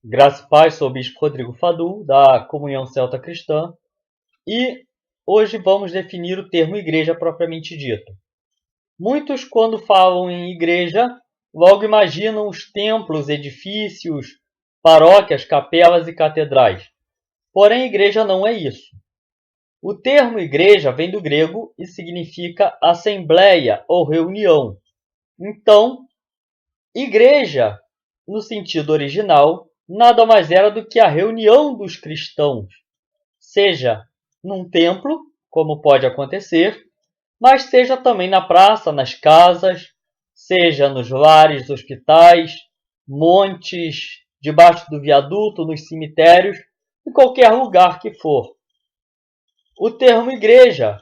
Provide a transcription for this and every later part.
Graça e paz, sou o Bispo Rodrigo Fadu, da Comunhão Celta Cristã, e hoje vamos definir o termo igreja propriamente dito. Muitos, quando falam em igreja, logo imaginam os templos, edifícios, paróquias, capelas e catedrais. Porém, igreja não é isso. O termo igreja vem do grego e significa assembleia ou reunião. Então, igreja, no sentido original, nada mais era do que a reunião dos cristãos, seja num templo, como pode acontecer, mas seja também na praça, nas casas, seja nos lares, hospitais, montes, debaixo do viaduto, nos cemitérios, em qualquer lugar que for. O termo igreja,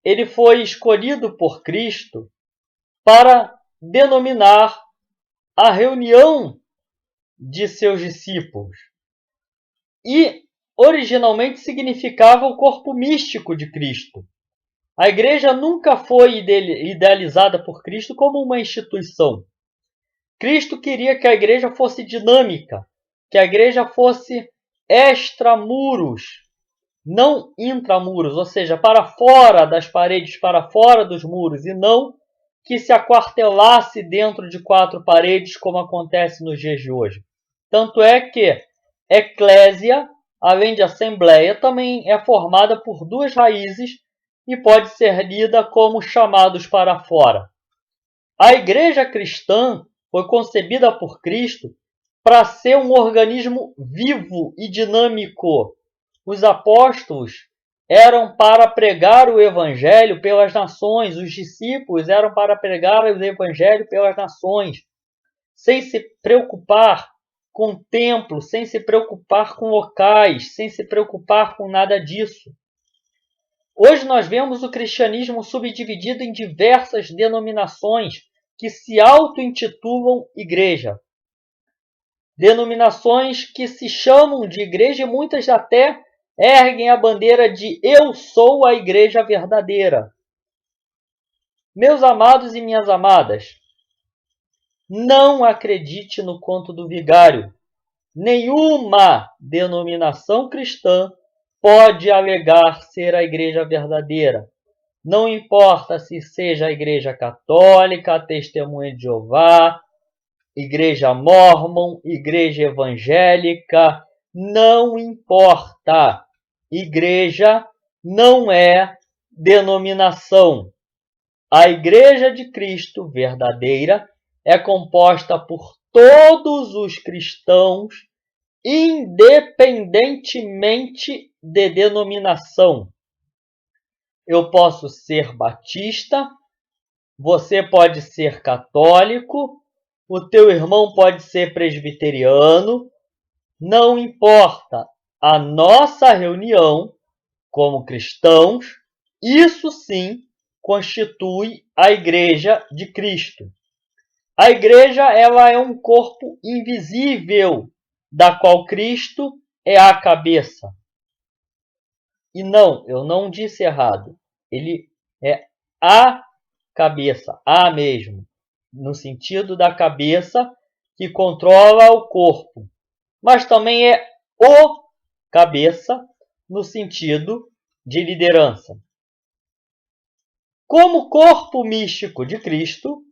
ele foi escolhido por Cristo para denominar a reunião de seus discípulos. E originalmente significava o corpo místico de Cristo. A igreja nunca foi idealizada por Cristo como uma instituição. Cristo queria que a igreja fosse dinâmica, que a igreja fosse extramuros, não intramuros, ou seja, para fora das paredes, para fora dos muros, e não que se aquartelasse dentro de quatro paredes, como acontece nos dias de hoje. Tanto é que eclésia, além de assembleia, também é formada por duas raízes e pode ser lida como chamados para fora. A igreja cristã foi concebida por Cristo para ser um organismo vivo e dinâmico. Os apóstolos eram para pregar o evangelho pelas nações, os discípulos eram para pregar o evangelho pelas nações, sem se preocupar com o templo, sem se preocupar com locais, sem se preocupar com nada disso. Hoje nós vemos o cristianismo subdividido em diversas denominações que se auto-intitulam igreja. Denominações que se chamam de igreja e muitas até erguem a bandeira de eu sou a igreja verdadeira. Meus amados e minhas amadas, não acredite no conto do vigário. Nenhuma denominação cristã pode alegar ser a igreja verdadeira. Não importa se seja a igreja católica, a Testemunha de Jeová, igreja mórmon, igreja evangélica, não importa. Igreja não é denominação. A igreja de Cristo verdadeira é composta por todos os cristãos, independentemente de denominação. Eu posso ser batista, você pode ser católico, o teu irmão pode ser presbiteriano, não importa. A nossa reunião como cristãos, isso sim constitui a igreja de Cristo. A igreja ela é um corpo invisível, da qual Cristo é a cabeça. E não, eu não disse errado. Ele é a cabeça, a mesmo, no sentido da cabeça que controla o corpo. Mas também é o cabeça no sentido de liderança. Como corpo místico de Cristo,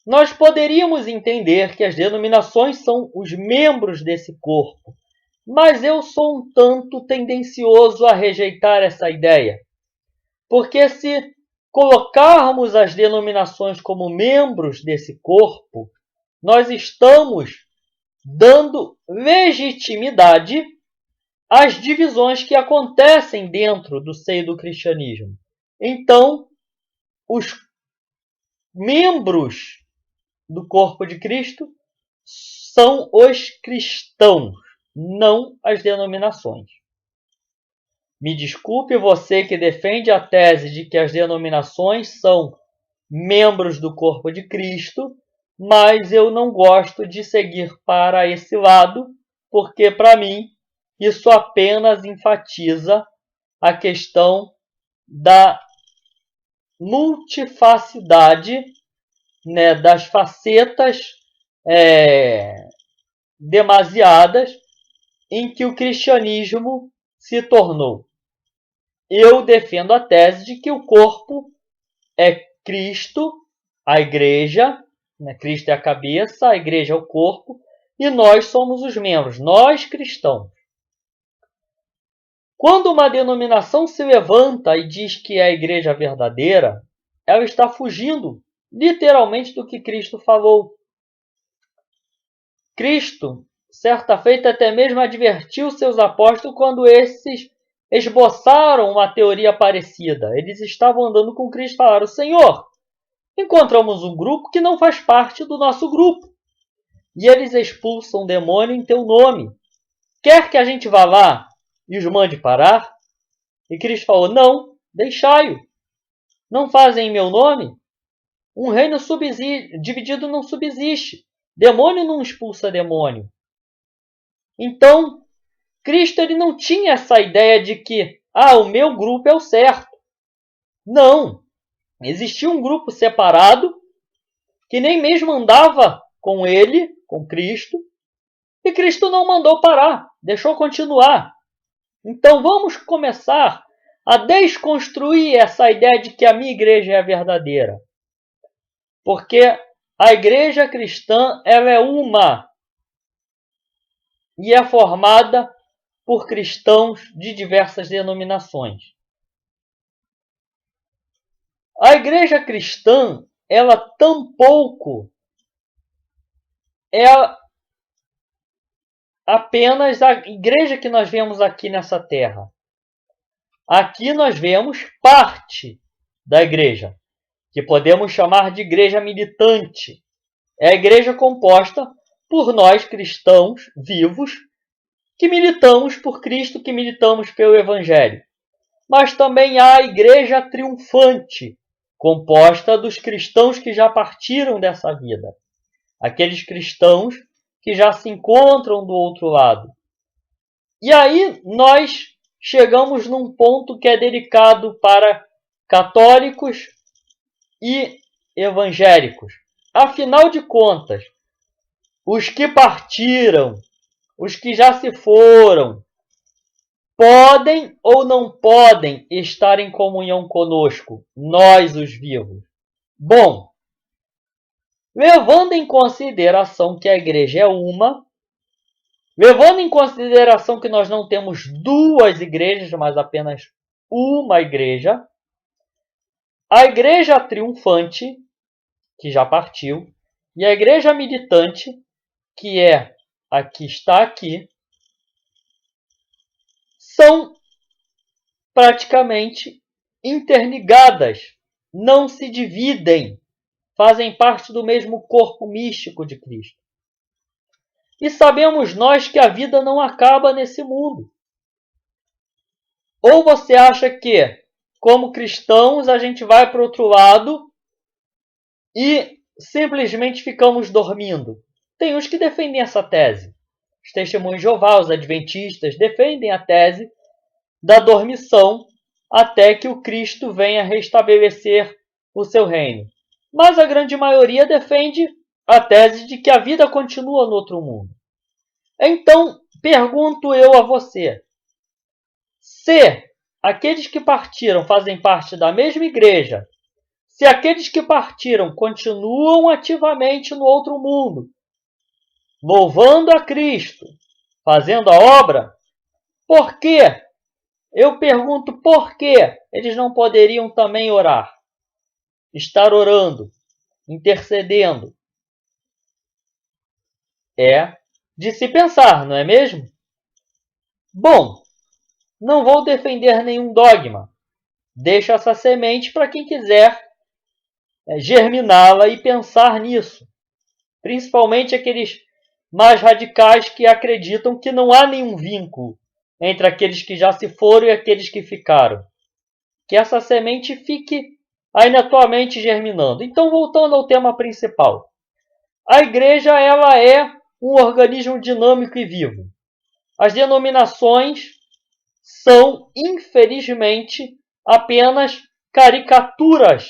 nós poderíamos entender que as denominações são os membros desse corpo, mas eu sou um tanto tendencioso a rejeitar essa ideia, porque se colocarmos as denominações como membros desse corpo, nós estamos dando legitimidade às divisões que acontecem dentro do seio do cristianismo. Então, os membros do corpo de Cristo são os cristãos, não as denominações. Me desculpe você que defende a tese de que as denominações são membros do corpo de Cristo, mas eu não gosto de seguir para esse lado, porque para mim isso apenas enfatiza a questão da multifacidade, né, das facetas demasiadas em que o cristianismo se tornou. Eu defendo a tese de que o corpo é Cristo, a igreja, né? Cristo é a cabeça, a igreja é o corpo, e nós somos os membros, nós cristãos. Quando uma denominação se levanta e diz que é a igreja verdadeira, ela está fugindo literalmente do que Cristo falou. Cristo, certa feita, até mesmo advertiu seus apóstolos quando esses esboçaram uma teoria parecida. Eles estavam andando com Cristo e falaram: Senhor, encontramos um grupo que não faz parte do nosso grupo. E eles expulsam o demônio em teu nome. Quer que a gente vá lá e os mande parar? E Cristo falou: não, deixai-o. Não fazem em meu nome? Um reino dividido não subsiste. Demônio não expulsa demônio. Então, Cristo ele não tinha essa ideia de que o meu grupo é o certo. Não. Existia um grupo separado que nem mesmo andava com ele, com Cristo, e Cristo não mandou parar, deixou continuar. Então vamos começar a desconstruir essa ideia de que a minha igreja é a verdadeira. Porque a igreja cristã ela é uma e é formada por cristãos de diversas denominações. A igreja cristã, ela tampouco é apenas a igreja que nós vemos aqui nessa terra. Aqui nós vemos parte da igreja, que podemos chamar de igreja militante. É a igreja composta por nós cristãos vivos, que militamos por Cristo, que militamos pelo Evangelho. Mas também há a igreja triunfante, composta dos cristãos que já partiram dessa vida. Aqueles cristãos que já se encontram do outro lado. E aí nós chegamos num ponto que é delicado para católicos e evangélicos. Afinal de contas, os que partiram, os que já se foram, podem ou não podem estar em comunhão conosco, nós os vivos? Bom, levando em consideração que a igreja é uma, levando em consideração que nós não temos duas igrejas, mas apenas uma igreja, a igreja triunfante, que já partiu, e a igreja militante, que é a que está aqui, são praticamente interligadas, não se dividem, fazem parte do mesmo corpo místico de Cristo. E sabemos nós que a vida não acaba nesse mundo. Ou você acha que, como cristãos, a gente vai para o outro lado e simplesmente ficamos dormindo? Tem uns que defendem essa tese. Os testemunhos de Jeová, os adventistas, defendem a tese da dormição até que o Cristo venha restabelecer o seu reino. Mas a grande maioria defende a tese de que a vida continua no outro mundo. Então, pergunto eu a você, se aqueles que partiram fazem parte da mesma igreja, se aqueles que partiram continuam ativamente no outro mundo, louvando a Cristo, fazendo a obra, por que? Eu pergunto por que eles não poderiam também orar? Estar orando, intercedendo. É de se pensar, não é mesmo? Bom, não vou defender nenhum dogma. Deixo essa semente para quem quiser germiná-la e pensar nisso. Principalmente aqueles mais radicais que acreditam que não há nenhum vínculo entre aqueles que já se foram e aqueles que ficaram. Que essa semente fique aí na tua mente germinando. Então, voltando ao tema principal. A igreja ela é um organismo dinâmico e vivo. As denominações são, infelizmente, apenas caricaturas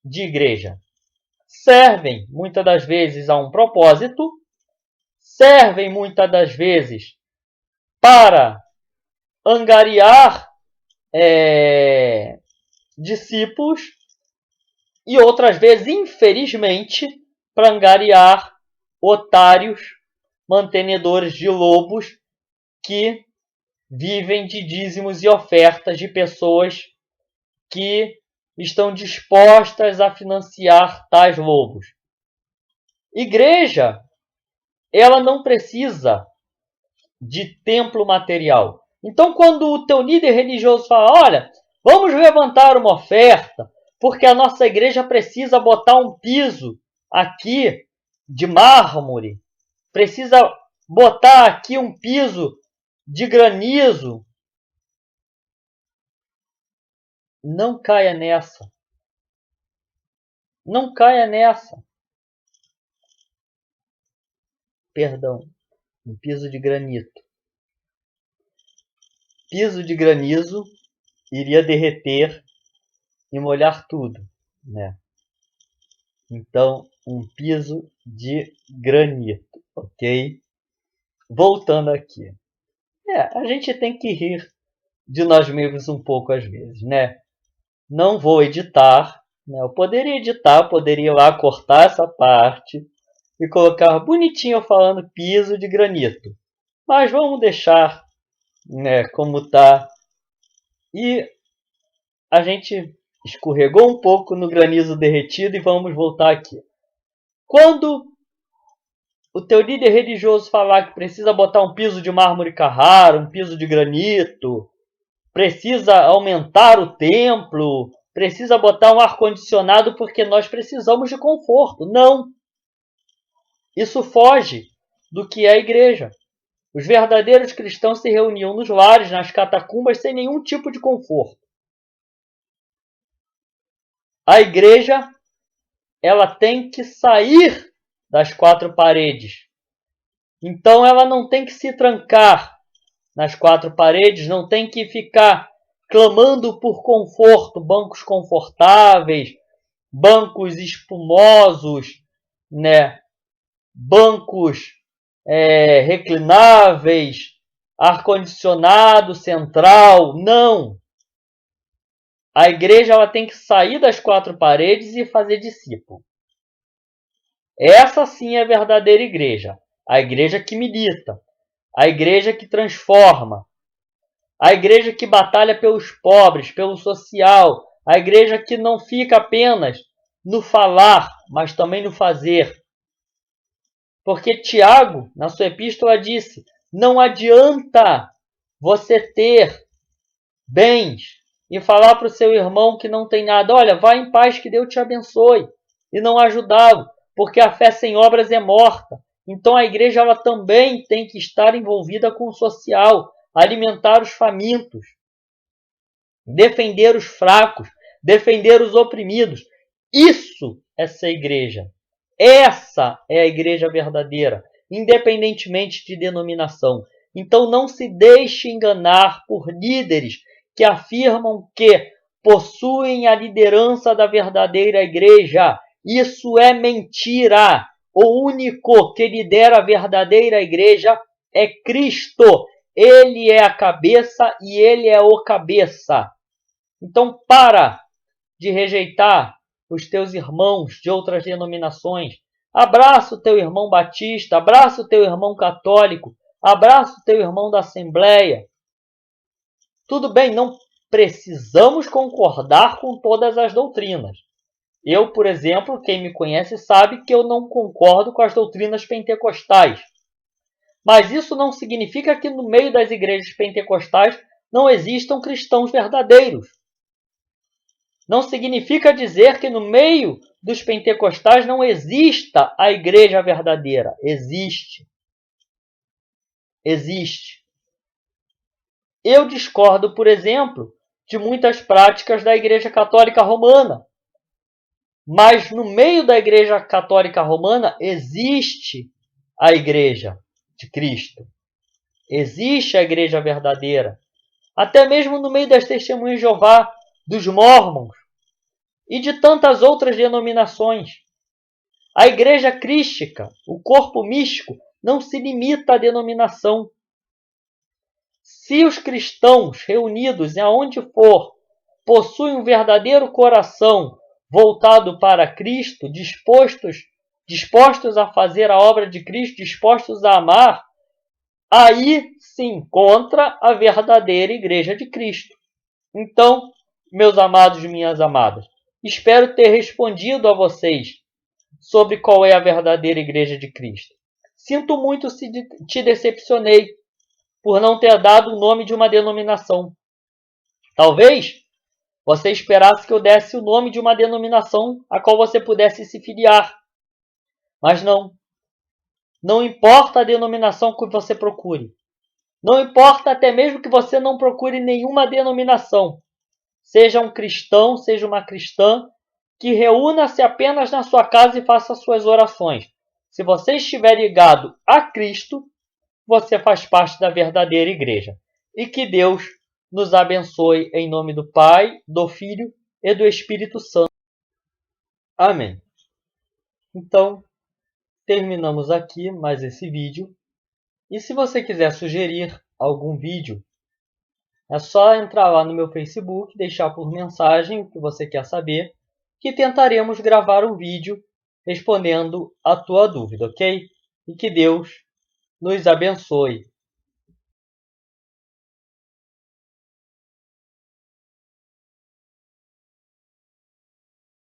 de igreja. Servem, muitas das vezes, a um propósito, servem muitas das vezes para angariar discípulos e outras vezes, infelizmente, para angariar otários, mantenedores de lobos que vivem de dízimos e ofertas de pessoas que estão dispostas a financiar tais lobos. Igreja, ela não precisa de templo material. Então, quando o teu líder religioso fala, olha, vamos levantar uma oferta, porque a nossa igreja precisa botar um piso aqui de mármore, precisa botar aqui um piso de granizo. Não caia nessa. Não caia nessa. Perdão, um piso de granito. Piso de granizo iria derreter e molhar tudo, né? Então, um piso de granito, ok? Voltando aqui. A gente tem que rir de nós mesmos um pouco às vezes, né? Não vou editar, né? Eu poderia editar, poderia ir lá cortar essa parte e colocar bonitinho falando piso de granito. Mas vamos deixar, né, como tá. E a gente escorregou um pouco no granizo derretido e vamos voltar aqui. Quando o teu líder religioso falar que precisa botar um piso de mármore Carrara, um piso de granito, precisa aumentar o templo, precisa botar um ar-condicionado porque nós precisamos de conforto. Não! Isso foge do que é a igreja. Os verdadeiros cristãos se reuniam nos lares, nas catacumbas, sem nenhum tipo de conforto. A igreja, ela tem que sair das quatro paredes. Então ela não tem que se trancar nas quatro paredes, não tem que ficar clamando por conforto, bancos confortáveis, bancos espumosos, né? Bancos reclináveis, ar-condicionado central. Não! A igreja ela tem que sair das quatro paredes e fazer discípulo. Essa sim é a verdadeira igreja. A igreja que milita. A igreja que transforma. A igreja que batalha pelos pobres, pelo social. A igreja que não fica apenas no falar, mas também no fazer. Porque Tiago, na sua epístola, disse, não adianta você ter bens e falar para o seu irmão que não tem nada, olha, vá em paz que Deus te abençoe, e não ajudá-lo, porque a fé sem obras é morta. Então a igreja ela também tem que estar envolvida com o social, alimentar os famintos, defender os fracos, defender os oprimidos. Isso é ser igreja. Essa é a igreja verdadeira, independentemente de denominação. Então não se deixe enganar por líderes que afirmam que possuem a liderança da verdadeira igreja. Isso é mentira. O único que lidera a verdadeira igreja é Cristo. Ele é a cabeça e ele é o cabeça. Então para de rejeitar os teus irmãos de outras denominações. Abraça o teu irmão batista, abraça o teu irmão católico, abraça o teu irmão da Assembleia. Tudo bem, não precisamos concordar com todas as doutrinas. Eu, por exemplo, quem me conhece sabe que eu não concordo com as doutrinas pentecostais. Mas isso não significa que no meio das igrejas pentecostais não existam cristãos verdadeiros. Não significa dizer que no meio dos pentecostais não exista a igreja verdadeira. Existe. Existe. Eu discordo, por exemplo, de muitas práticas da Igreja Católica Romana. Mas no meio da Igreja Católica Romana existe a Igreja de Cristo. Existe a Igreja verdadeira. Até mesmo no meio das Testemunhas de Jeová, dos Mórmons e de tantas outras denominações. A Igreja Crística, o corpo místico, não se limita à denominação. Se os cristãos reunidos aonde for possuem um verdadeiro coração voltado para Cristo, dispostos a fazer a obra de Cristo, dispostos a amar, aí se encontra a verdadeira Igreja de Cristo. Então, meus amados e minhas amadas, espero ter respondido a vocês sobre qual é a verdadeira Igreja de Cristo. Sinto muito se te decepcionei por não ter dado o nome de uma denominação. Talvez você esperasse que eu desse o nome de uma denominação a qual você pudesse se filiar. Mas não. Não importa a denominação que você procure. Não importa até mesmo que você não procure nenhuma denominação. Seja um cristão, seja uma cristã, que reúna-se apenas na sua casa e faça suas orações. Se você estiver ligado a Cristo, você faz parte da verdadeira igreja. E que Deus nos abençoe em nome do Pai, do Filho e do Espírito Santo. Amém. Então, terminamos aqui mais esse vídeo. E se você quiser sugerir algum vídeo, é só entrar lá no meu Facebook, deixar por mensagem o que você quer saber, que tentaremos gravar um vídeo respondendo a tua dúvida, ok? E que Deus nos abençoe.